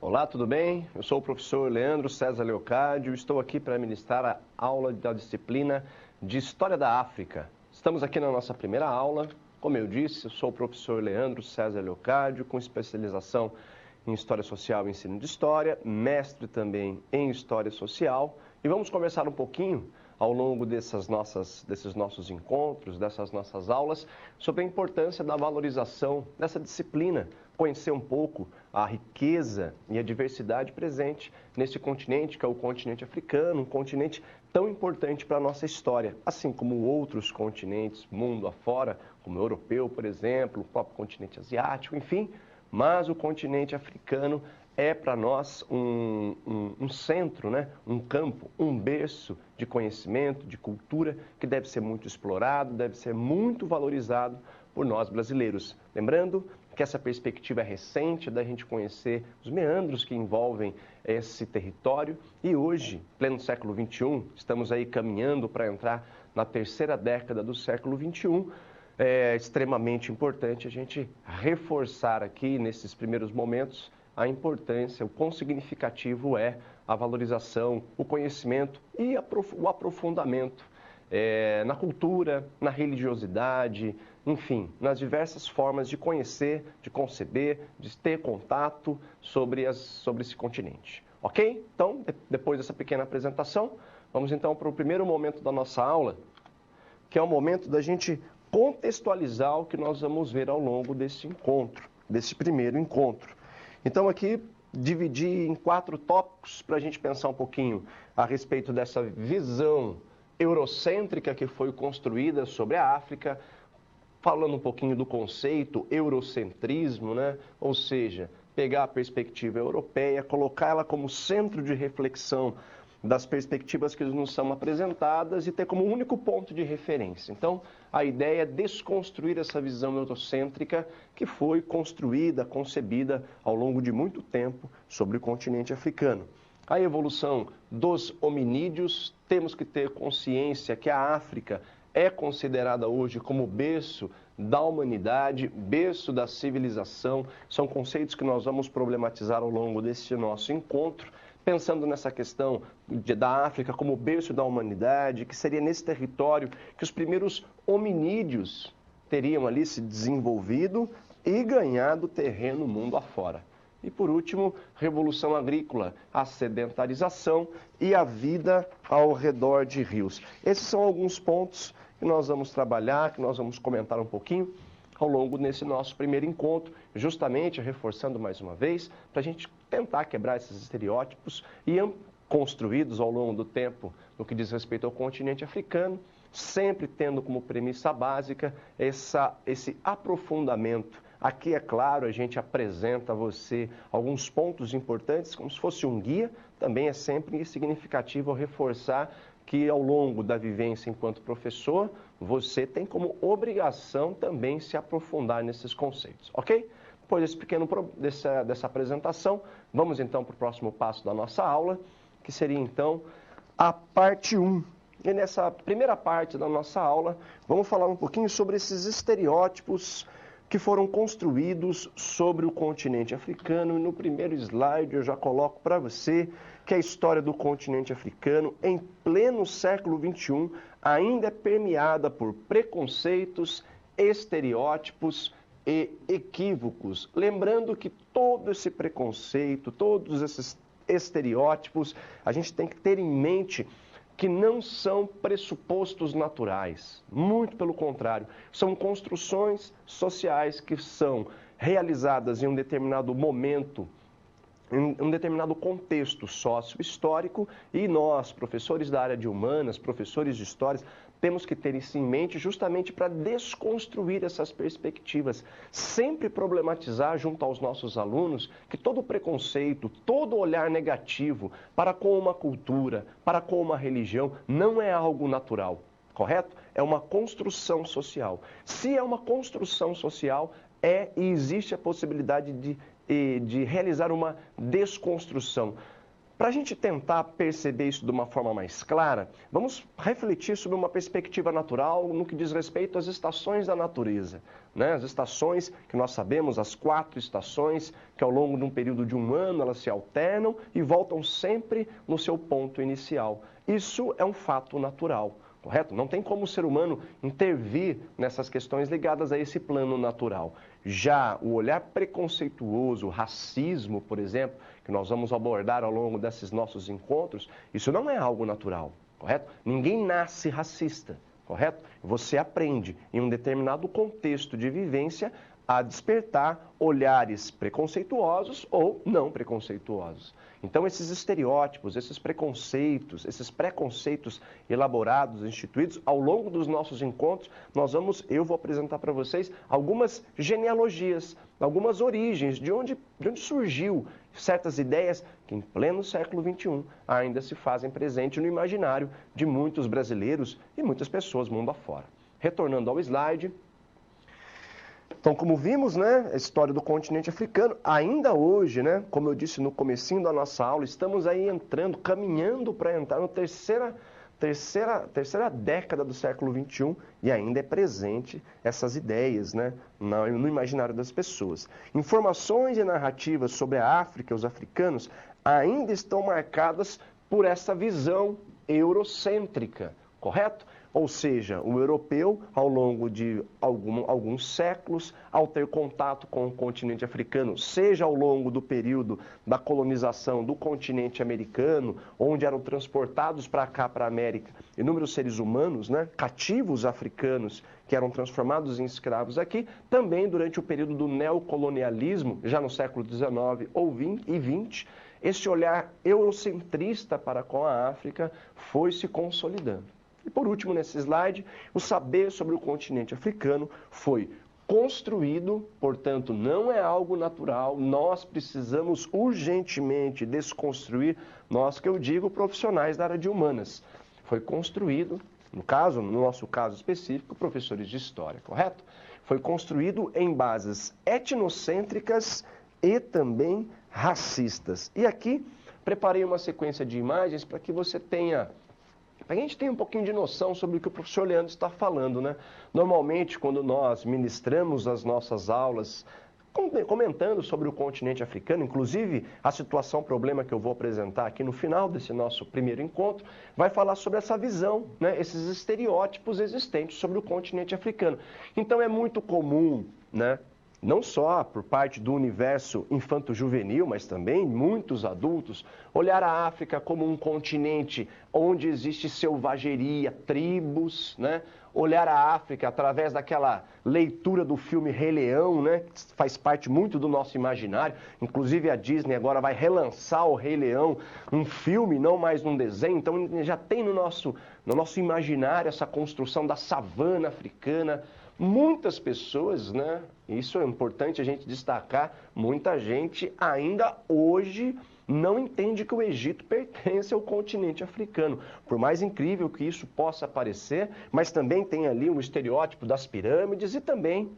Olá, tudo bem? Eu sou o professor Leandro César Leocádio e estou aqui para ministrar a aula da disciplina de História da África. Estamos aqui na nossa primeira aula. Como eu disse, eu sou o professor Leandro César Leocádio, com especialização em História Social e Ensino de História, mestre também em História Social. E vamos conversar um pouquinho ao longo desses nossos encontros, dessas nossas aulas, sobre a importância da valorização dessa disciplina, conhecer um pouco a riqueza e a diversidade presente neste continente, que é o continente africano, um continente tão importante para a nossa história, assim como outros continentes, mundo afora, como o europeu, por exemplo, o próprio continente asiático, enfim, mas o continente africano é para nós um centro, né? Um campo, um berço de conhecimento, de cultura, que deve ser muito explorado, deve ser muito valorizado por nós brasileiros. Lembrando que essa perspectiva é recente da gente conhecer os meandros que envolvem esse território e hoje, pleno século XXI, estamos aí caminhando para entrar na terceira década do século XXI. É extremamente importante a gente reforçar aqui nesses primeiros momentos a importância, o quão significativo é a valorização, o conhecimento e o aprofundamento na cultura, na religiosidade, enfim, nas diversas formas de conhecer, de conceber, de ter contato sobre esse continente. Ok? Então, depois dessa pequena apresentação, vamos então para o primeiro momento da nossa aula, que é o momento da gente contextualizar o que nós vamos ver ao longo desse encontro, desse primeiro encontro. Então, aqui, dividi em 4 tópicos para a gente pensar um pouquinho a respeito dessa visão eurocêntrica que foi construída sobre a África, falando um pouquinho do conceito eurocentrismo, né? Ou seja, pegar a perspectiva europeia, colocar ela como centro de reflexão das perspectivas que nos são apresentadas e ter como único ponto de referência. Então, a ideia é desconstruir essa visão eurocêntrica que foi construída, concebida ao longo de muito tempo sobre o continente africano. A evolução dos hominídeos, temos que ter consciência que a África é considerada hoje como berço da humanidade, berço da civilização. São conceitos que nós vamos problematizar ao longo desse nosso encontro, pensando nessa questão da África como berço da humanidade, que seria nesse território que os primeiros hominídeos teriam ali se desenvolvido e ganhado terreno mundo afora. E por último, revolução agrícola, a sedentarização e a vida ao redor de rios. Esses são alguns pontos que nós vamos trabalhar, que nós vamos comentar um pouquinho ao longo desse nosso primeiro encontro, justamente reforçando mais uma vez, para a gente tentar quebrar esses estereótipos e construídos ao longo do tempo no que diz respeito ao continente africano, sempre tendo como premissa básica esse aprofundamento. Aqui, é claro, a gente apresenta a você alguns pontos importantes, como se fosse um guia, também é sempre significativo reforçar que ao longo da vivência enquanto professor, você tem como obrigação também se aprofundar nesses conceitos, ok? Depois dessa apresentação, vamos então para o próximo passo da nossa aula, que seria então a parte 1. E nessa primeira parte da nossa aula, vamos falar um pouquinho sobre esses estereótipos que foram construídos sobre o continente africano. E no primeiro slide eu já coloco para você que a história do continente africano, em pleno século XXI, ainda é permeada por preconceitos, estereótipos e equívocos. Lembrando que todo esse preconceito, todos esses estereótipos, a gente tem que ter em mente que não são pressupostos naturais, muito pelo contrário, são construções sociais que são realizadas em um determinado momento, em um determinado contexto sócio-histórico, e nós, professores da área de humanas, professores de histórias, temos que ter isso em mente justamente para desconstruir essas perspectivas. Sempre problematizar junto aos nossos alunos que todo preconceito, todo olhar negativo para com uma cultura, para com uma religião, não é algo natural, correto? É uma construção social. Se é uma construção social, e existe a possibilidade de realizar uma desconstrução. Para a gente tentar perceber isso de uma forma mais clara, vamos refletir sobre uma perspectiva natural no que diz respeito às estações da natureza. Né? As estações que nós sabemos, as 4 estações, que ao longo de um período de um ano elas se alternam e voltam sempre no seu ponto inicial. Isso é um fato natural. Correto? Não tem como o ser humano intervir nessas questões ligadas a esse plano natural. Já o olhar preconceituoso, o racismo, por exemplo, que nós vamos abordar ao longo desses nossos encontros, isso não é algo natural, correto? Ninguém nasce racista, correto? Você aprende, em um determinado contexto de vivência, a despertar olhares preconceituosos ou não preconceituosos. Então, esses estereótipos, esses preconceitos elaborados, instituídos, ao longo dos nossos encontros, eu vou apresentar para vocês algumas genealogias, algumas origens, de onde surgiu certas ideias que, em pleno século XXI, ainda se fazem presente no imaginário de muitos brasileiros e muitas pessoas mundo afora. Retornando ao slide. Então, como vimos, né, a história do continente africano, ainda hoje, né, como eu disse no comecinho da nossa aula, estamos aí caminhando para entrar na terceira década do século XXI e ainda é presente essas ideias, né, no imaginário das pessoas. Informações e narrativas sobre a África, os africanos, ainda estão marcadas por essa visão eurocêntrica, correto? Ou seja, o europeu, ao longo de alguns séculos, ao ter contato com o continente africano, seja ao longo do período da colonização do continente americano, onde eram transportados para cá, para a América, inúmeros seres humanos, né, cativos africanos, que eram transformados em escravos aqui, também durante o período do neocolonialismo, já no século XIX e XX, esse olhar eurocentrista para com a África foi se consolidando. E por último, nesse slide, o saber sobre o continente africano foi construído, portanto, não é algo natural, nós precisamos urgentemente desconstruir, nós que eu digo, profissionais da área de humanas. Foi construído, no nosso caso específico, professores de história, correto? Foi construído em bases etnocêntricas e também racistas. E aqui, preparei uma sequência de imagens para que você tenha... A gente tem um pouquinho de noção sobre o que o professor Leandro está falando, né? Normalmente, quando nós ministramos as nossas aulas, comentando sobre o continente africano, inclusive a situação, problema que eu vou apresentar aqui no final desse nosso primeiro encontro, vai falar sobre essa visão, né? Esses estereótipos existentes sobre o continente africano. Então, é muito comum, né? Não só por parte do universo infanto-juvenil, mas também muitos adultos, olhar a África como um continente onde existe selvageria, tribos, né? Olhar a África através daquela leitura do filme Rei Leão, né? Que faz parte muito do nosso imaginário. Inclusive a Disney agora vai relançar o Rei Leão, um filme, não mais um desenho. Então já tem no nosso imaginário essa construção da savana africana. Muitas pessoas, né? Isso é importante a gente destacar, muita gente ainda hoje não entende que o Egito pertence ao continente africano. Por mais incrível que isso possa parecer, mas também tem ali um estereótipo das pirâmides e também,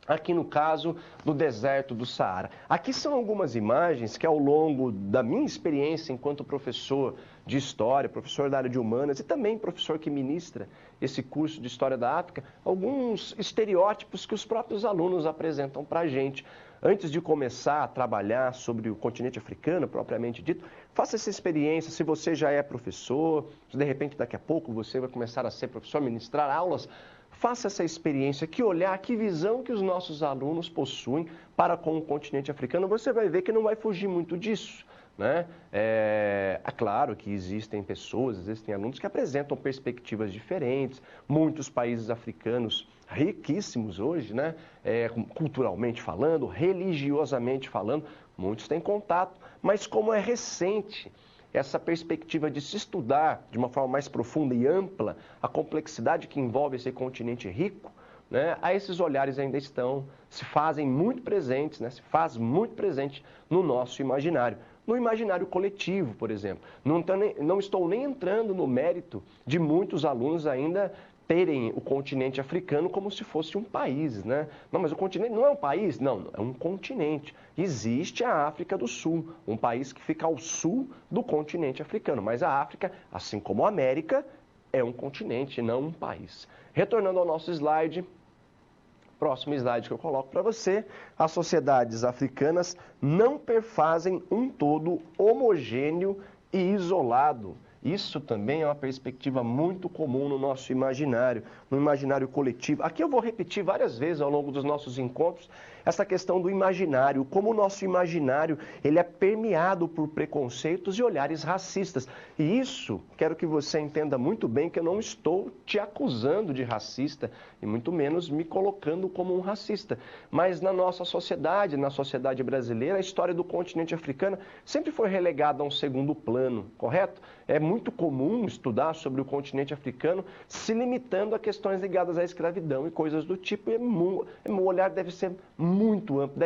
aqui no caso, do deserto do Saara. Aqui são algumas imagens que ao longo da minha experiência enquanto professor de História, professor da área de Humanas e também professor que ministra esse curso de História da África, alguns estereótipos que os próprios alunos apresentam para a gente. Antes de começar a trabalhar sobre o continente africano, propriamente dito, faça essa experiência. Se você já é professor, se de repente daqui a pouco você vai começar a ser professor, ministrar aulas, faça essa experiência, que olhar, que visão que os nossos alunos possuem para com o continente africano, você vai ver que não vai fugir muito disso. Né? É claro que existem pessoas, existem alunos que apresentam perspectivas diferentes, muitos países africanos riquíssimos hoje, né? Culturalmente falando, religiosamente falando, muitos têm contato, mas como é recente essa perspectiva de se estudar de uma forma mais profunda e ampla a complexidade que envolve esse continente rico, né? Esses olhares ainda se fazem muito presentes, né? Se faz muito presente no nosso imaginário. No imaginário coletivo, por exemplo. Não estou nem entrando no mérito de muitos alunos ainda terem o continente africano como se fosse um país, né? Não, mas o continente não é um país? Não, é um continente. Existe a África do Sul, um país que fica ao sul do continente africano, mas a África, assim como a América, é um continente, não um país. Retornando ao nosso slide, próximo slide que eu coloco para você, as sociedades africanas não perfazem um todo homogêneo e isolado. Isso também é uma perspectiva muito comum no nosso imaginário, no imaginário coletivo. Aqui eu vou repetir várias vezes ao longo dos nossos encontros essa questão do imaginário, como o nosso imaginário ele é permeado por preconceitos e olhares racistas. E isso, quero que você entenda muito bem que eu não estou te acusando de racista e muito menos me colocando como um racista. Mas na nossa sociedade, na sociedade brasileira, a história do continente africano sempre foi relegada a um segundo plano, correto? É muito comum estudar sobre o continente africano se limitando a questões ligadas à escravidão e coisas do tipo. E o olhar deve ser muito amplo,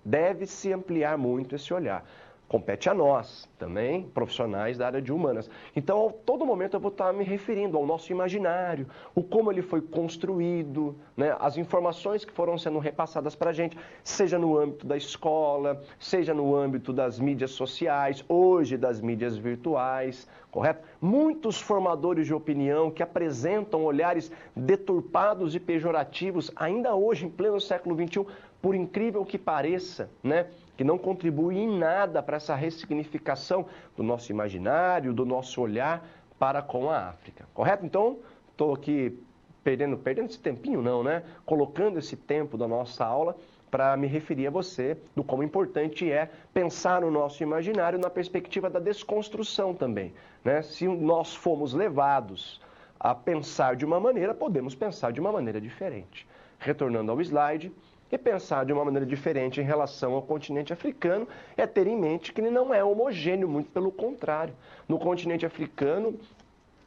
deve-se ampliar muito esse olhar. Compete a nós também, profissionais da área de humanas. Então, a todo momento eu vou estar me referindo ao nosso imaginário, o como ele foi construído, né? As informações que foram sendo repassadas para a gente, seja no âmbito da escola, seja no âmbito das mídias sociais, hoje das mídias virtuais, correto? Muitos formadores de opinião que apresentam olhares deturpados e pejorativos, ainda hoje, em pleno século XXI, por incrível que pareça, né? Que não contribui em nada para essa ressignificação do nosso imaginário, do nosso olhar para com a África, correto? Então, estou aqui perdendo esse tempinho não, né? Colocando esse tempo da nossa aula para me referir a você do quão importante é pensar no nosso imaginário na perspectiva da desconstrução também, né? Se nós fomos levados a pensar de uma maneira, podemos pensar de uma maneira diferente. Retornando ao slide, e pensar de uma maneira diferente em relação ao continente africano é ter em mente que ele não é homogêneo, muito pelo contrário. No continente africano,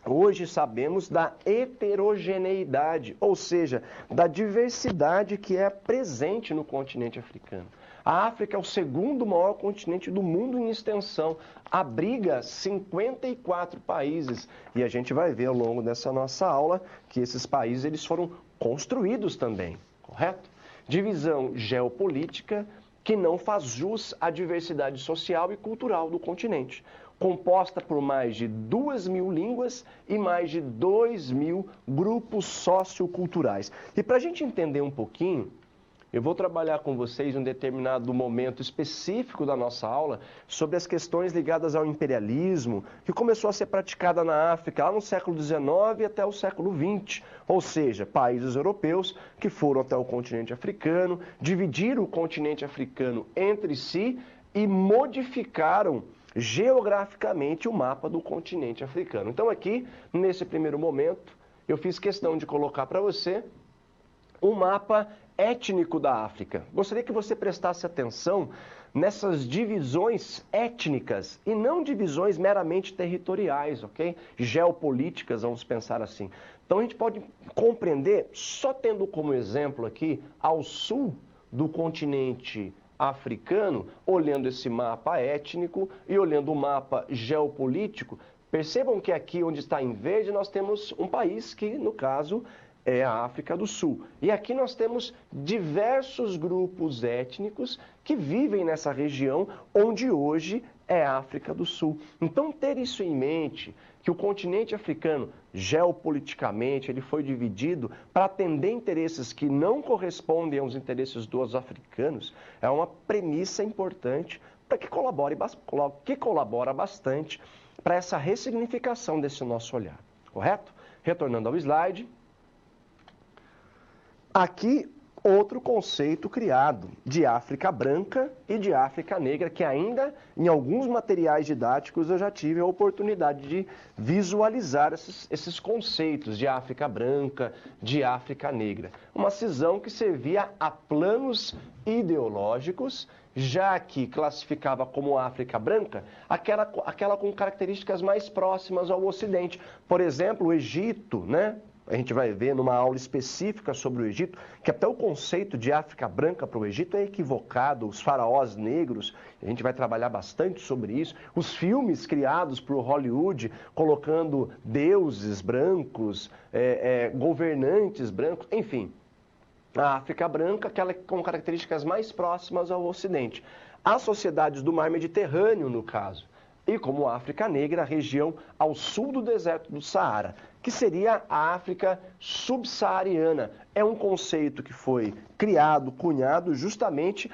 hoje sabemos da heterogeneidade, ou seja, da diversidade que é presente no continente africano. A África é o segundo maior continente do mundo em extensão, abriga 54 países. E a gente vai ver ao longo dessa nossa aula que esses países eles foram construídos também, correto? Divisão geopolítica que não faz jus à diversidade social e cultural do continente, composta por mais de 2.000 línguas e mais de 2.000 grupos socioculturais. E para a gente entender um pouquinho, eu vou trabalhar com vocês em um determinado momento específico da nossa aula sobre as questões ligadas ao imperialismo, que começou a ser praticada na África lá no século XIX até o século XX. Ou seja, países europeus que foram até o continente africano, dividiram o continente africano entre si e modificaram geograficamente o mapa do continente africano. Então aqui, nesse primeiro momento, eu fiz questão de colocar para você um mapa étnico da África. Gostaria que você prestasse atenção nessas divisões étnicas e não divisões meramente territoriais, ok? Geopolíticas, vamos pensar assim. Então a gente pode compreender, só tendo como exemplo aqui, ao sul do continente africano, olhando esse mapa étnico e olhando o mapa geopolítico, percebam que aqui onde está em verde nós temos um país que, no caso, é a África do Sul. E aqui nós temos diversos grupos étnicos que vivem nessa região onde hoje é a África do Sul. Então, ter isso em mente, que o continente africano, geopoliticamente, ele foi dividido para atender interesses que não correspondem aos interesses dos africanos, é uma premissa importante para que colabora bastante para essa ressignificação desse nosso olhar, correto? Retornando ao slide. Aqui, outro conceito criado de África branca e de África negra, que ainda em alguns materiais didáticos eu já tive a oportunidade de visualizar esses conceitos de África branca, de África negra. Uma cisão que servia a planos ideológicos, já que classificava como África branca aquela com características mais próximas ao Ocidente. Por exemplo, o Egito, né? a gente vai ver numa aula específica sobre o Egito, que até o conceito de África branca para o Egito é equivocado, os faraós negros, a gente vai trabalhar bastante sobre isso, os filmes criados por Hollywood, colocando deuses brancos, governantes brancos, enfim, a África branca, aquela com características mais próximas ao Ocidente. As sociedades do mar Mediterrâneo, no caso, e como África Negra, a região ao sul do deserto do Saara, que seria a África subsaariana. É um conceito que foi criado, cunhado, justamente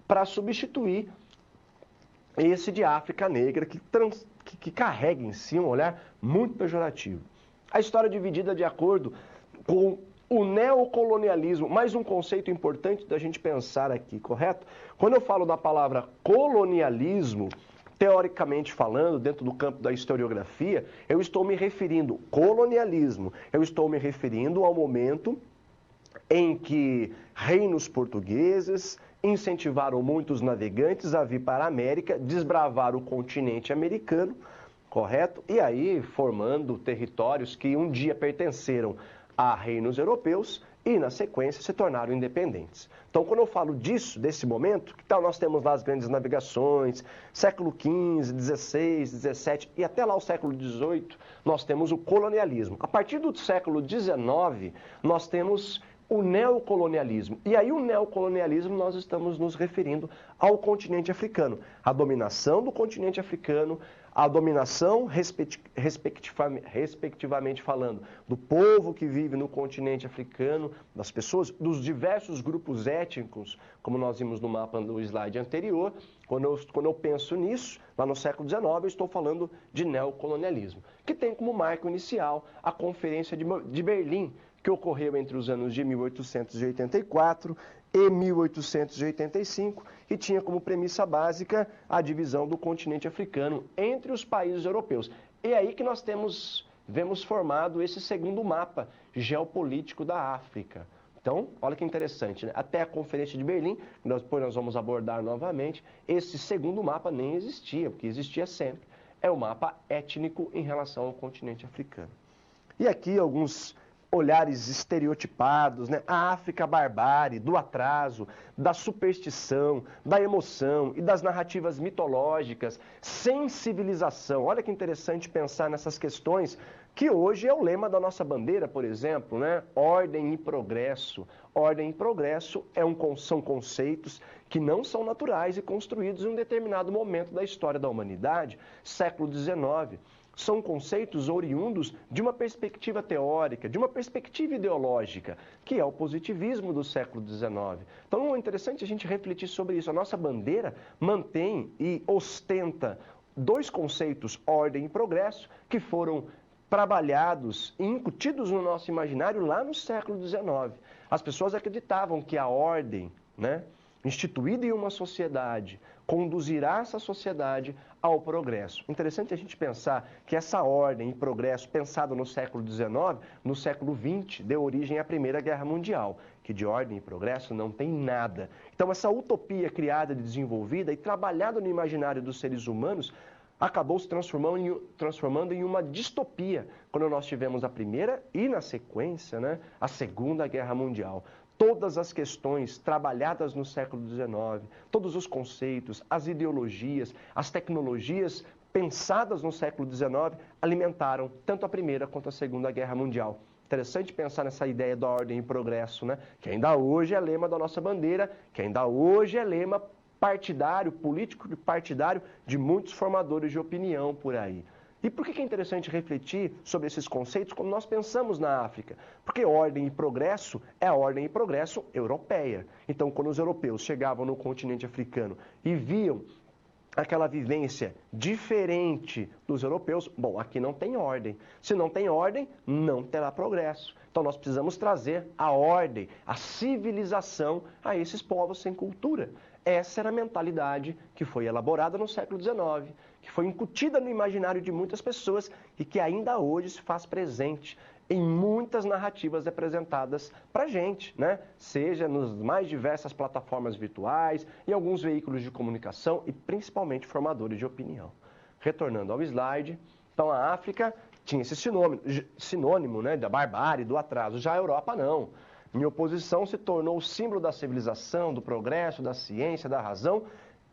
para substituir esse de África Negra, que carrega em si um olhar muito pejorativo. A história é dividida de acordo com o neocolonialismo, mais um conceito importante da gente pensar aqui, correto? Quando eu falo da palavra colonialismo, teoricamente falando, dentro do campo da historiografia, eu estou me referindo, colonialismo, eu estou me referindo ao momento em que reinos portugueses incentivaram muitos navegantes a vir para a América, desbravar o continente americano, correto? E aí formando territórios que um dia pertenceram a reinos europeus e, na sequência, se tornaram independentes. Então, quando eu falo disso, desse momento, que tal nós temos lá as grandes navegações, século XV, XVI, XVII e até lá o século XVIII, nós temos o colonialismo. A partir do século XIX, nós temos o neocolonialismo. E aí o neocolonialismo nós estamos nos referindo ao continente africano. A dominação do continente africano, a dominação, respectivamente falando, do povo que vive no continente africano, das pessoas, dos diversos grupos étnicos, como nós vimos no mapa do slide anterior. Quando eu penso nisso, lá no século XIX, eu estou falando de neocolonialismo, que tem como marco inicial a Conferência de Berlim, que ocorreu entre os anos de 1884 e 1885 e tinha como premissa básica a divisão do continente africano entre os países europeus. É aí que nós vemos formado esse segundo mapa geopolítico da África. Então, olha que interessante, né? Até a Conferência de Berlim, depois nós vamos abordar novamente, esse segundo mapa nem existia, porque existia sempre. É o mapa étnico em relação ao continente africano. E aqui alguns olhares estereotipados, né? A África barbárie, do atraso, da superstição, da emoção e das narrativas mitológicas, sem civilização. Olha que interessante pensar nessas questões, que hoje é o lema da nossa bandeira, por exemplo, né? Ordem e progresso. Ordem e progresso são conceitos que não são naturais e construídos em um determinado momento da história da humanidade, século XIX. São conceitos oriundos de uma perspectiva teórica, de uma perspectiva ideológica, que é o positivismo do século XIX. Então é interessante a gente refletir sobre isso. A nossa bandeira mantém e ostenta dois conceitos, ordem e progresso, que foram trabalhados e incutidos no nosso imaginário lá no século XIX. As pessoas acreditavam que a ordem, né, instituída em uma sociedade, conduzirá essa sociedade ao progresso. Interessante a gente pensar que essa ordem e progresso pensada no século XIX, no século XX, deu origem à Primeira Guerra Mundial, que de ordem e progresso não tem nada. Então essa utopia criada, desenvolvida e trabalhada no imaginário dos seres humanos acabou se transformando em uma distopia, quando nós tivemos a Primeira e, na sequência, né, a Segunda Guerra Mundial. Todas as questões trabalhadas no século XIX, todos os conceitos, as ideologias, as tecnologias pensadas no século XIX alimentaram tanto a Primeira quanto a Segunda Guerra Mundial. Interessante pensar nessa ideia da ordem e progresso, né? Que ainda hoje é lema da nossa bandeira, que ainda hoje é lema partidário, político e partidário de muitos formadores de opinião por aí. E por que é interessante refletir sobre esses conceitos quando nós pensamos na África? Porque ordem e progresso é a ordem e progresso europeia. Então, quando os europeus chegavam no continente africano e viam aquela vivência diferente dos europeus, bom, aqui não tem ordem. Se não tem ordem, não terá progresso. Então, nós precisamos trazer a ordem, a civilização a esses povos sem cultura. Essa era a mentalidade que foi elaborada no século XIX, que foi incutida no imaginário de muitas pessoas e que ainda hoje se faz presente em muitas narrativas apresentadas para a gente, né? Seja nas mais diversas plataformas virtuais, em alguns veículos de comunicação e principalmente formadores de opinião. Retornando ao slide, então a África tinha esse sinônimo, né, da barbárie, do atraso. Já a Europa não. Minha oposição se tornou o símbolo da civilização, do progresso, da ciência, da razão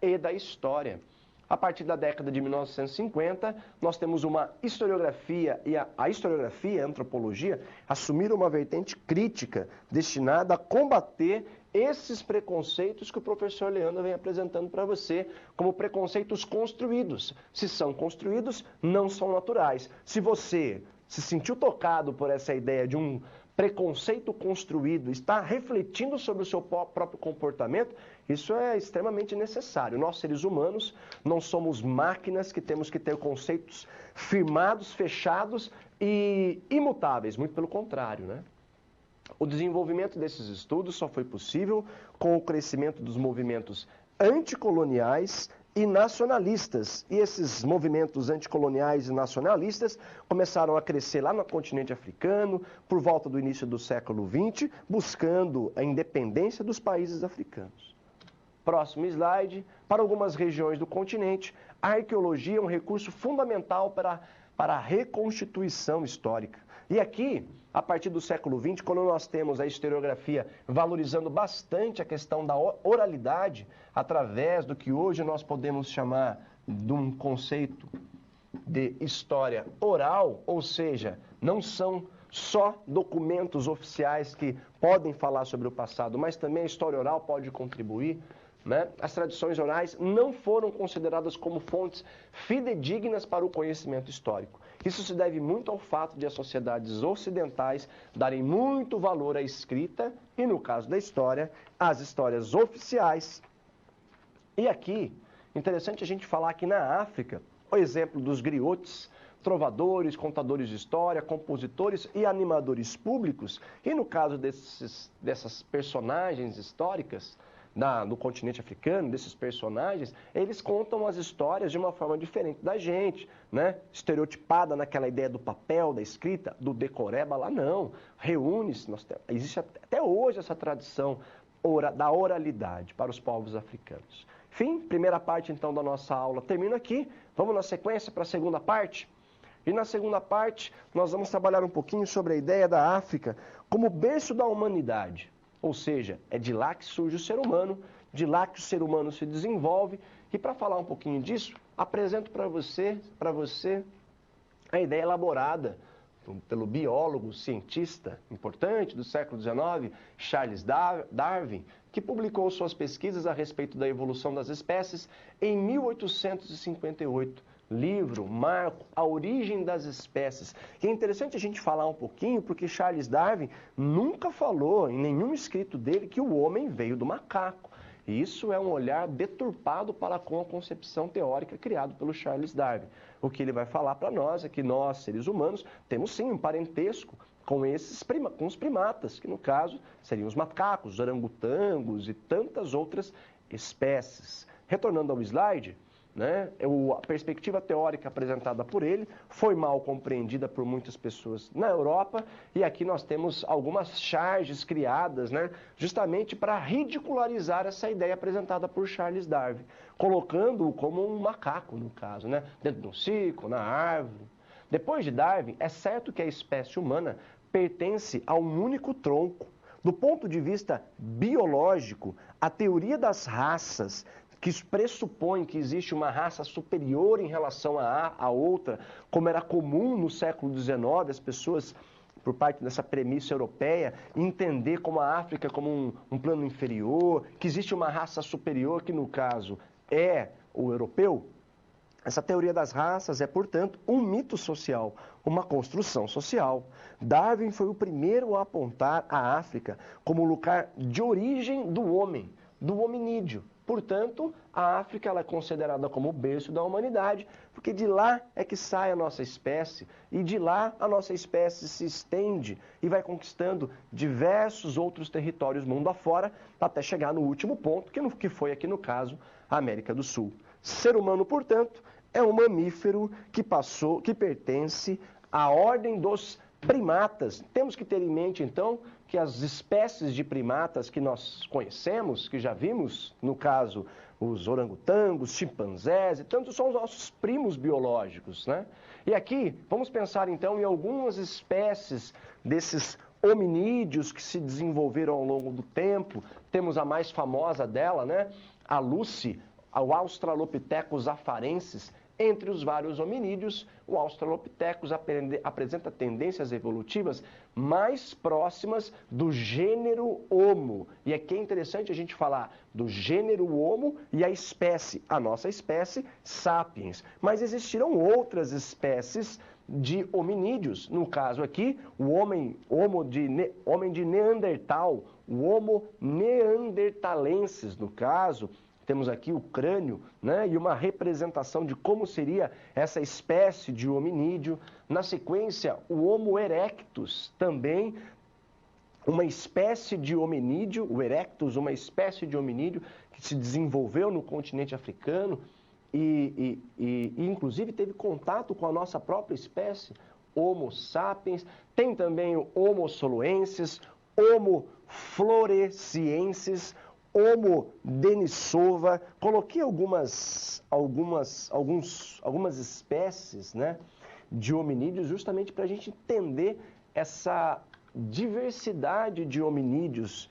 e da história. A partir da década de 1950, nós temos uma historiografia, e a historiografia e a antropologia assumiram uma vertente crítica destinada a combater esses preconceitos que o professor Leandro vem apresentando para você como preconceitos construídos. Se são construídos, não são naturais. Se você se sentiu tocado por essa ideia de um preconceito construído, está refletindo sobre o seu próprio comportamento, isso é extremamente necessário. Nós, seres humanos, não somos máquinas que temos que ter conceitos firmados, fechados e imutáveis, muito pelo contrário, né? O desenvolvimento desses estudos só foi possível com o crescimento dos movimentos anticoloniais e nacionalistas. E esses movimentos anticoloniais e nacionalistas começaram a crescer lá no continente africano, por volta do início do século XX, buscando a independência dos países africanos. Próximo slide. Para algumas regiões do continente, a arqueologia é um recurso fundamental para a reconstituição histórica. E aqui, a partir do século XX, quando nós temos a historiografia valorizando bastante a questão da oralidade, através do que hoje nós podemos chamar de um conceito de história oral, ou seja, não são só documentos oficiais que podem falar sobre o passado, mas também a história oral pode contribuir, né? As tradições orais não foram consideradas como fontes fidedignas para o conhecimento histórico. Isso se deve muito ao fato de as sociedades ocidentais darem muito valor à escrita e, no caso da história, às histórias oficiais. E aqui, interessante a gente falar que na África, o exemplo dos griotes, trovadores, contadores de história, compositores e animadores públicos, e no caso dessas personagens históricas, no continente africano, desses personagens, eles contam as histórias de uma forma diferente da gente, né? Estereotipada naquela ideia do papel, da escrita, do decoreba, lá não. Reúne-se, existe até hoje essa tradição da oralidade para os povos africanos. Enfim, primeira parte então da nossa aula termina aqui. Vamos na sequência para a segunda parte? E na segunda parte nós vamos trabalhar um pouquinho sobre a ideia da África como berço da humanidade. Ou seja, é de lá que surge o ser humano, de lá que o ser humano se desenvolve. E para falar um pouquinho disso, apresento para você a ideia elaborada pelo biólogo, cientista importante do século XIX, Charles Darwin, que publicou suas pesquisas a respeito da evolução das espécies em 1858. Livro, marco, a origem das espécies. E é interessante a gente falar um pouquinho, porque Charles Darwin nunca falou em nenhum escrito dele que o homem veio do macaco. E isso é um olhar deturpado para com a concepção teórica criada pelo Charles Darwin. O que ele vai falar para nós é que nós, seres humanos, temos sim um parentesco com com os primatas, que no caso seriam os macacos, os orangotangos e tantas outras espécies. Retornando ao slide, né? A perspectiva teórica apresentada por ele foi mal compreendida por muitas pessoas na Europa, e aqui nós temos algumas charges criadas, né, justamente para ridicularizar essa ideia apresentada por Charles Darwin, colocando-o como um macaco, no caso, né, dentro de um ciclo, na árvore. Depois de Darwin, é certo que a espécie humana pertence a um único tronco. Do ponto de vista biológico, a teoria das raças, que pressupõe que existe uma raça superior em relação a outra, como era comum no século XIX, as pessoas, por parte dessa premissa europeia, entender como a África como um plano inferior, que existe uma raça superior, que no caso é o europeu. Essa teoria das raças é, portanto, um mito social, uma construção social. Darwin foi o primeiro a apontar a África como lugar de origem do homem, do hominídeo. Portanto, a África ela é considerada como o berço da humanidade, porque de lá é que sai a nossa espécie, e de lá a nossa espécie se estende e vai conquistando diversos outros territórios mundo afora, até chegar no último ponto, que foi aqui no caso a América do Sul. Ser humano, portanto, é um mamífero que pertence à ordem dos Primatas, temos que ter em mente, então, que as espécies de primatas que nós conhecemos, que já vimos, no caso, os orangotangos, chimpanzés e tantos, são os nossos primos biológicos, né? E aqui, vamos pensar, então, em algumas espécies desses hominídeos que se desenvolveram ao longo do tempo. Temos a mais famosa dela, né? A Lucy, o Australopithecus afarensis. Entre os vários hominídeos, o Australopithecus apresenta tendências evolutivas mais próximas do gênero Homo. E aqui é interessante a gente falar do gênero Homo e a espécie, a nossa espécie, Sapiens. Mas existiram outras espécies de hominídeos. No caso aqui, o homem de Neandertal, o Homo neanderthalensis, no caso. Temos aqui o crânio, né, e uma representação de como seria essa espécie de hominídeo. Na sequência, o Homo erectus, também uma espécie de hominídeo, o erectus, uma espécie de hominídeo que se desenvolveu no continente africano e inclusive teve contato com a nossa própria espécie, Homo sapiens. Tem também o Homo soluensis, Homo floresiensis, Homo denisova. Coloquei algumas espécies, né, de hominídeos justamente para a gente entender essa diversidade de hominídeos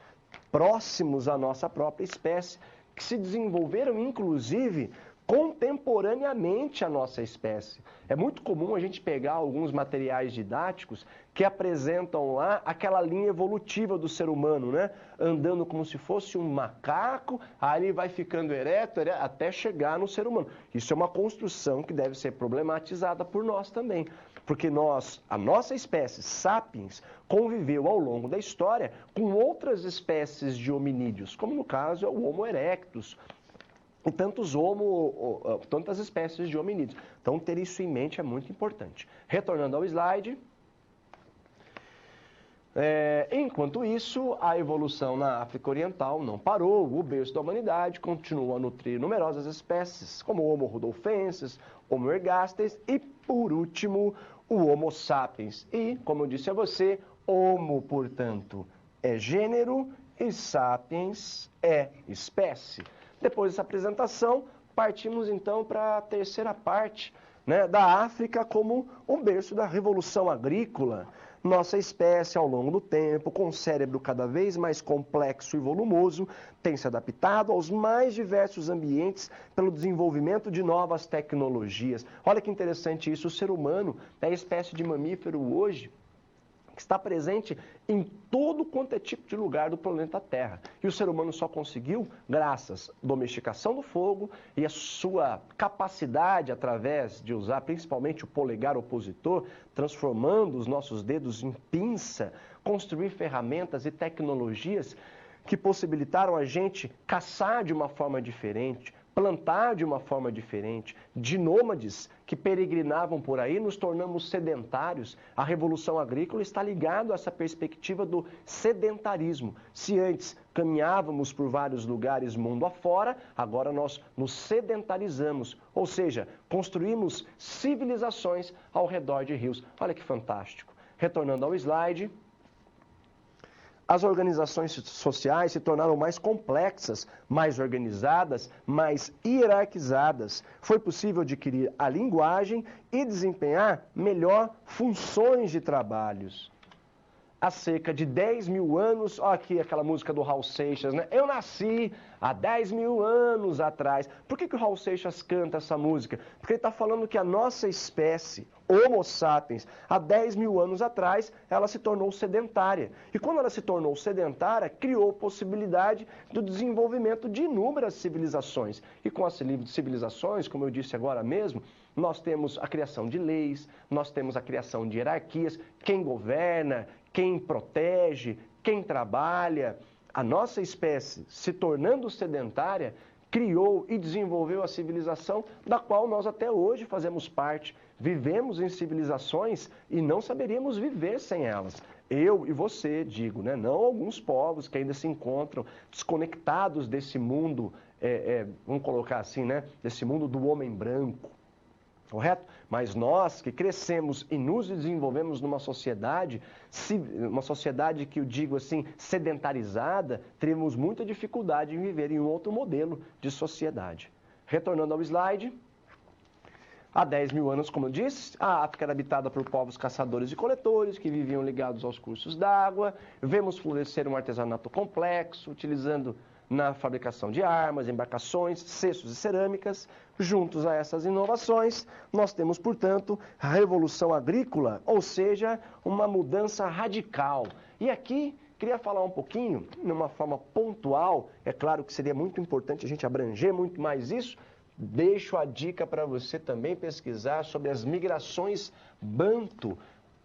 próximos à nossa própria espécie, que se desenvolveram, inclusive, contemporaneamente à nossa espécie. É muito comum a gente pegar alguns materiais didáticos que apresentam lá aquela linha evolutiva do ser humano, né? Andando como se fosse um macaco, aí ele vai ficando ereto até chegar no ser humano. Isso é uma construção que deve ser problematizada por nós também, porque a nossa espécie, Sapiens, conviveu ao longo da história com outras espécies de hominídeos, como no caso é o Homo erectus, e tantas espécies de hominídeos. Então, ter isso em mente é muito importante. Retornando ao slide. Enquanto isso, a evolução na África Oriental não parou. O berço da humanidade continua a nutrir numerosas espécies, como o Homo rudolfensis, Homo ergaster e, por último, o Homo sapiens. E, como eu disse a você, Homo, portanto, é gênero e sapiens é espécie. Depois dessa apresentação, partimos então para a terceira parte, né, da África como o berço da Revolução Agrícola. Nossa espécie, ao longo do tempo, com um cérebro cada vez mais complexo e volumoso, tem se adaptado aos mais diversos ambientes pelo desenvolvimento de novas tecnologias. Olha que interessante isso, o ser humano é a espécie de mamífero hoje que está presente em todo quanto é tipo de lugar do planeta Terra. E o ser humano só conseguiu, graças à domesticação do fogo e à sua capacidade, através de usar principalmente o polegar opositor, transformando os nossos dedos em pinça, construir ferramentas e tecnologias que possibilitaram a gente caçar de uma forma diferente, plantar de uma forma diferente, de nômades que peregrinavam por aí, nos tornamos sedentários. A Revolução Agrícola está ligada a essa perspectiva do sedentarismo. Se antes caminhávamos por vários lugares mundo afora, agora nós nos sedentarizamos, ou seja, construímos civilizações ao redor de rios. Olha que fantástico. Retornando ao slide. As organizações sociais se tornaram mais complexas, mais organizadas, mais hierarquizadas. Foi possível adquirir a linguagem e desempenhar melhor funções de trabalhos. Há cerca de 10 mil anos, olha aqui aquela música do Raul Seixas, né? Eu nasci há 10 mil anos atrás. Por que o Raul Seixas canta essa música? Porque ele está falando que a nossa espécie, Homo sapiens, há 10 mil anos atrás, ela se tornou sedentária. E quando ela se tornou sedentária, criou possibilidade do desenvolvimento de inúmeras civilizações. E com as civilizações, como eu disse agora mesmo, nós temos a criação de leis, nós temos a criação de hierarquias, quem governa, quem protege, quem trabalha. A nossa espécie, se tornando sedentária, criou e desenvolveu a civilização da qual nós até hoje fazemos parte. Vivemos em civilizações e não saberíamos viver sem elas. Eu e você, digo, né? Não alguns povos que ainda se encontram desconectados desse mundo, vamos colocar assim, né? Desse mundo do homem branco. correto? Mas nós que crescemos e nos desenvolvemos numa sociedade que eu digo assim, sedentarizada, teremos muita dificuldade em viver em um outro modelo de sociedade. Retornando ao slide, há 10 mil anos, como eu disse, a África era habitada por povos caçadores e coletores que viviam ligados aos cursos d'água. Vemos florescer um artesanato complexo, utilizando na fabricação de armas, embarcações, cestos e cerâmicas. Juntos a essas inovações, nós temos, portanto, a Revolução Agrícola, ou seja, uma mudança radical. E aqui, queria falar um pouquinho, de uma forma pontual, é claro que seria muito importante a gente abranger muito mais isso. Deixo a dica para você também pesquisar sobre as migrações Banto.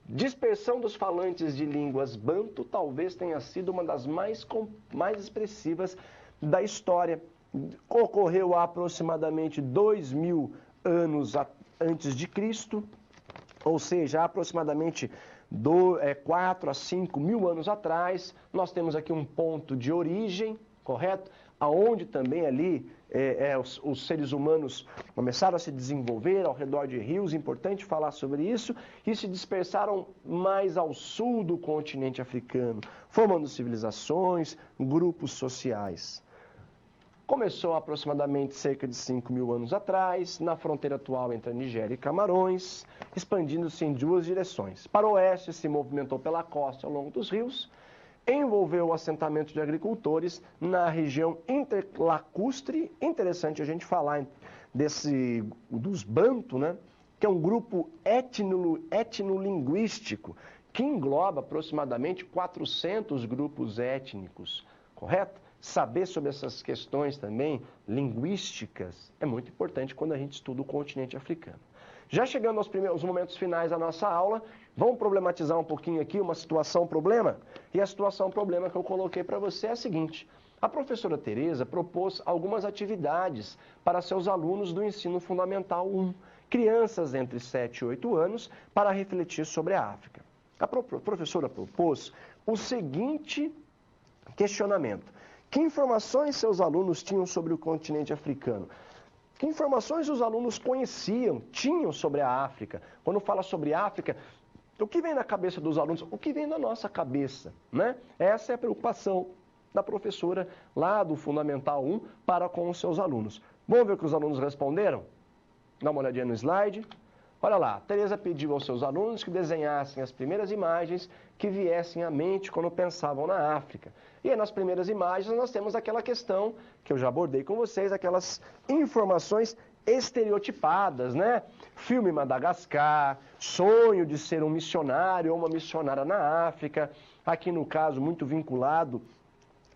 Dispersão dos falantes de línguas Banto talvez tenha sido uma das mais expressivas da história. Ocorreu há aproximadamente 2.000 anos antes de Cristo, ou seja, há aproximadamente 4 a 5 mil anos atrás. Nós temos aqui um ponto de origem, correto? Aonde também ali os seres humanos começaram a se desenvolver ao redor de rios, importante falar sobre isso, e se dispersaram mais ao sul do continente africano, formando civilizações, grupos sociais. Começou aproximadamente cerca de 5 mil anos atrás, na fronteira atual entre a Nigéria e Camarões, expandindo-se em duas direções. Para o oeste, se movimentou pela costa ao longo dos rios, envolveu o assentamento de agricultores na região interlacustre. Interessante a gente falar dos Banto, né? Que é um grupo etnolinguístico que engloba aproximadamente 400 grupos étnicos, correto? Saber sobre essas questões também linguísticas é muito importante quando a gente estuda o continente africano. Já chegando aos momentos finais da nossa aula, vamos problematizar um pouquinho aqui uma situação-problema? E a situação-problema que eu coloquei para você é a seguinte: a professora Tereza propôs algumas atividades para seus alunos do ensino fundamental 1, crianças entre 7 e 8 anos, para refletir sobre a África. A professora propôs o seguinte questionamento: que informações seus alunos tinham sobre o continente africano? Que informações os alunos tinham sobre a África? Quando fala sobre África, o que vem na cabeça dos alunos? O que vem na nossa cabeça, né? Essa é a preocupação da professora lá do Fundamental 1 para com os seus alunos. Vamos ver o que os alunos responderam? Dá uma olhadinha no slide. Olha lá, Tereza pediu aos seus alunos que desenhassem as primeiras imagens que viessem à mente quando pensavam na África. E aí, nas primeiras imagens, nós temos aquela questão que eu já abordei com vocês, aquelas informações estereotipadas, né? Filme Madagascar, sonho de ser um missionário ou uma missionária na África, aqui no caso muito vinculado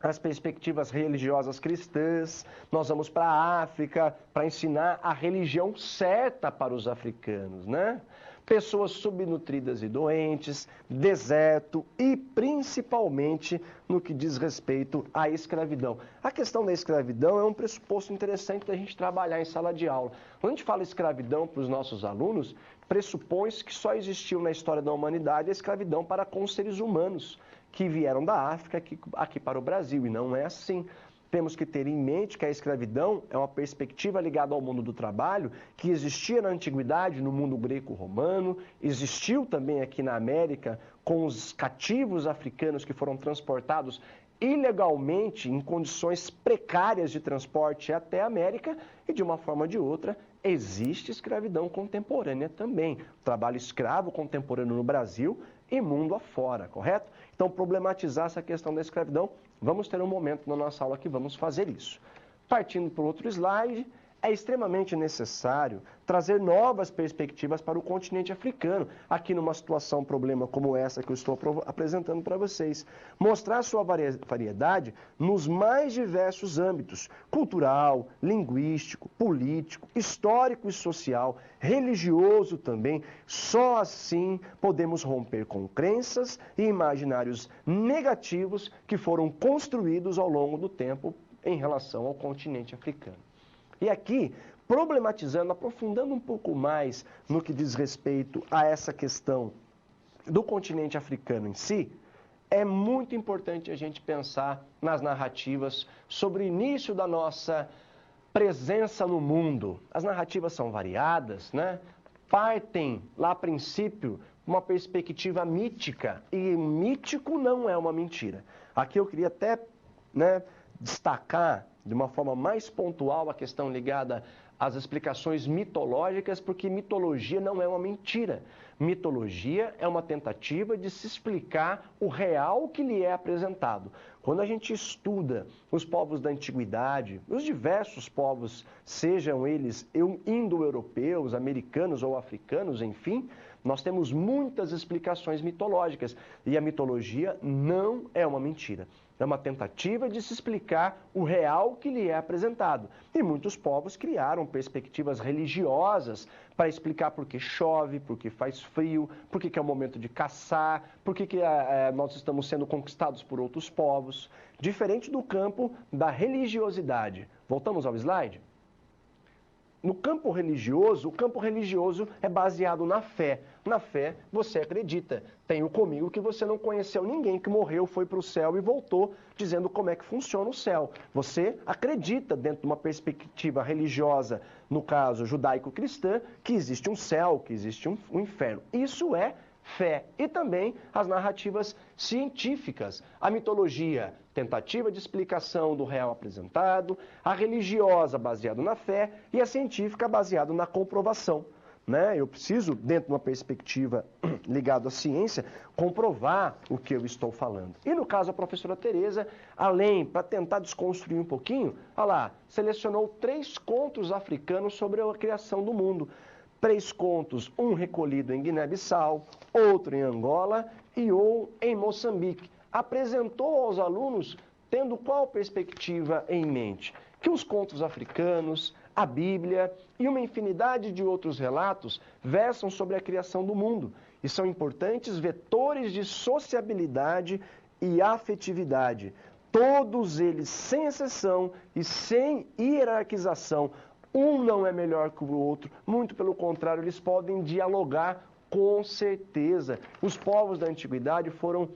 às perspectivas religiosas cristãs. Nós vamos para a África para ensinar a religião certa para os africanos, né? Pessoas subnutridas e doentes, deserto e principalmente no que diz respeito à escravidão. A questão da escravidão é um pressuposto interessante da gente trabalhar em sala de aula. Quando a gente fala escravidão para os nossos alunos, pressupõe-se que só existiu na história da humanidade a escravidão para com os seres humanos que vieram da África aqui para o Brasil, e não é assim. Temos que ter em mente que a escravidão é uma perspectiva ligada ao mundo do trabalho que existia na antiguidade, no mundo greco-romano, existiu também aqui na América com os cativos africanos que foram transportados ilegalmente em condições precárias de transporte até a América, e de uma forma ou de outra existe escravidão contemporânea também. Trabalho escravo contemporâneo no Brasil e mundo afora, correto? Então, problematizar essa questão da escravidão, vamos ter um momento na nossa aula que vamos fazer isso. Partindo para o outro slide, é extremamente necessário trazer novas perspectivas para o continente africano, aqui numa situação, problema como essa que eu estou apresentando para vocês. Mostrar sua variedade nos mais diversos âmbitos: cultural, linguístico, político, histórico e social, religioso também. Só assim podemos romper com crenças e imaginários negativos que foram construídos ao longo do tempo em relação ao continente africano. E aqui, problematizando, aprofundando um pouco mais no que diz respeito a essa questão do continente africano em si, é muito importante a gente pensar nas narrativas sobre o início da nossa presença no mundo. As narrativas são variadas, né? partem, lá a princípio, uma perspectiva mítica, e mítico não é uma mentira. Aqui eu queria até, destacar de uma forma mais pontual a questão ligada às explicações mitológicas, porque mitologia não é uma mentira. Mitologia é uma tentativa de se explicar o real que lhe é apresentado. Quando a gente estuda os povos da antiguidade, os diversos povos, sejam eles indo-europeus, americanos ou africanos, enfim, nós temos muitas explicações mitológicas. E a mitologia não é uma mentira. É uma tentativa de se explicar o real que lhe é apresentado. E muitos povos criaram perspectivas religiosas para explicar por que chove, por que faz frio, por que é o momento de caçar, por que nós estamos sendo conquistados por outros povos. Diferente do campo da religiosidade. Voltamos ao slide? No campo religioso, o campo religioso é baseado na fé. Na fé, você acredita. Tenho comigo que você não conheceu ninguém que morreu, foi para o céu e voltou dizendo como é que funciona o céu. Você acredita, dentro de uma perspectiva religiosa, no caso judaico-cristã, que existe um céu, que existe um inferno. Isso é fé. E também as narrativas científicas. A mitologia, tentativa de explicação do real apresentado, a religiosa baseada na fé e a científica baseada na comprovação. Eu preciso, dentro de uma perspectiva ligada à ciência, comprovar o que eu estou falando. E no caso, a professora Tereza, além, para tentar desconstruir um pouquinho, selecionou 3 contos africanos sobre a criação do mundo. 3 contos, um recolhido em Guiné-Bissau, outro em Angola e um em Moçambique. Apresentou aos alunos tendo qual perspectiva em mente? Que os contos africanos, a Bíblia e uma infinidade de outros relatos versam sobre a criação do mundo e são importantes vetores de sociabilidade e afetividade. Todos eles, sem exceção e sem hierarquização, um não é melhor que o outro, muito pelo contrário, eles podem dialogar com certeza. Os povos da antiguidade foram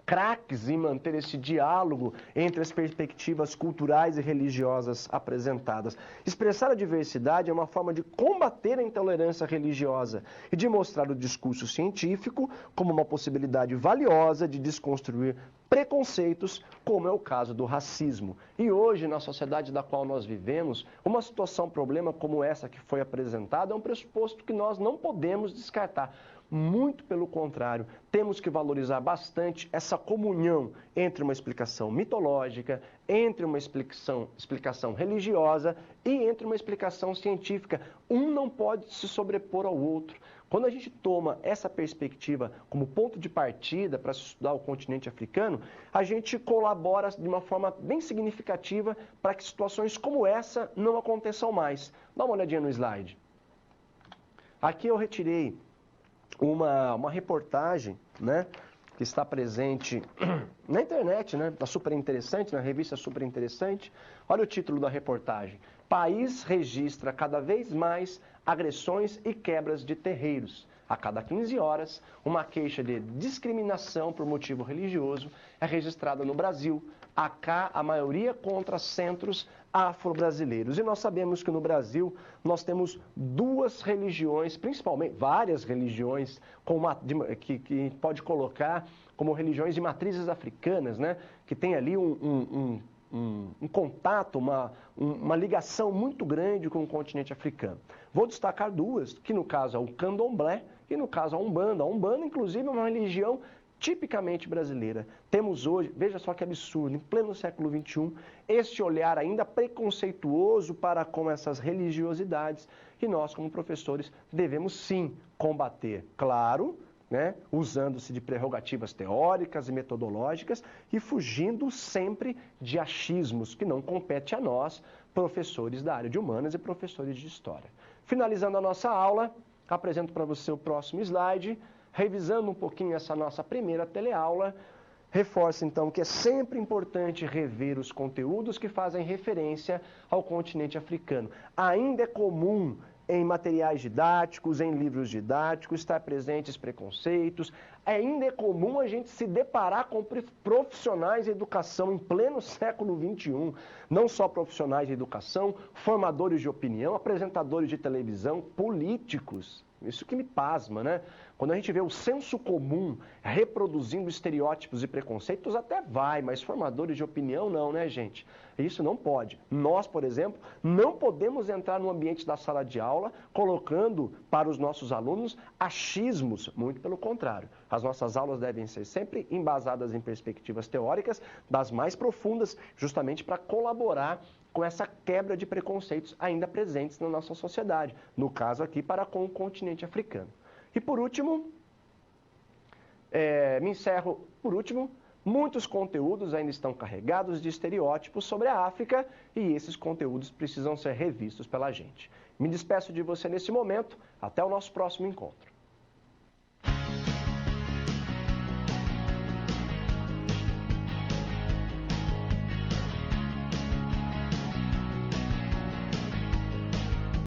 craques em manter esse diálogo entre as perspectivas culturais e religiosas apresentadas. Expressar a diversidade é uma forma de combater a intolerância religiosa e de mostrar o discurso científico como uma possibilidade valiosa de desconstruir preconceitos, como é o caso do racismo. E hoje, na sociedade da qual nós vivemos, uma situação, problema como essa que foi apresentada é um pressuposto que nós não podemos descartar. Muito pelo contrário, temos que valorizar bastante essa comunhão entre uma explicação mitológica, entre uma explicação religiosa e entre uma explicação científica. Um não pode se sobrepor ao outro. Quando a gente toma essa perspectiva como ponto de partida para estudar o continente africano, a gente colabora de uma forma bem significativa para que situações como essa não aconteçam mais. Dá uma olhadinha no slide. Aqui eu retirei uma reportagem, que está presente na internet, tá super interessante, na revista super interessante. Olha o título da reportagem. País registra cada vez mais agressões e quebras de terreiros. A cada 15 horas, uma queixa de discriminação por motivo religioso é registrada no Brasil. Acá, a maioria contra centros afro-brasileiros. E nós sabemos que no Brasil nós temos 2 religiões, principalmente várias religiões, que pode colocar como religiões de matrizes africanas, que tem ali um contato, uma ligação muito grande com o continente africano. Vou destacar 2, que no caso é o candomblé e no caso a umbanda. A umbanda, inclusive, é uma religião tipicamente brasileira. Temos hoje, veja só que absurdo, em pleno século XXI, este olhar ainda preconceituoso para com essas religiosidades, e nós, como professores, devemos sim combater, claro, usando-se de prerrogativas teóricas e metodológicas e fugindo sempre de achismos que não compete a nós, professores da área de humanas e professores de história. Finalizando a nossa aula, apresento para você o próximo slide. Revisando um pouquinho essa nossa primeira teleaula, reforço então que é sempre importante rever os conteúdos que fazem referência ao continente africano. Ainda é comum em materiais didáticos, em livros didáticos, estar presentes preconceitos. Ainda é comum a gente se deparar com profissionais de educação em pleno século XXI, não só profissionais de educação, formadores de opinião, apresentadores de televisão, políticos. Isso que me pasma, né? Quando a gente vê o senso comum reproduzindo estereótipos e preconceitos, até vai, mas formadores de opinião não, né, gente? Isso não pode. Nós, por exemplo, não podemos entrar no ambiente da sala de aula colocando para os nossos alunos achismos, muito pelo contrário. As nossas aulas devem ser sempre embasadas em perspectivas teóricas das mais profundas, justamente para colaborar com essa quebra de preconceitos ainda presentes na nossa sociedade, no caso aqui para com o continente africano. E por último, muitos conteúdos ainda estão carregados de estereótipos sobre a África e esses conteúdos precisam ser revistos pela gente. Me despeço de você nesse momento, até o nosso próximo encontro.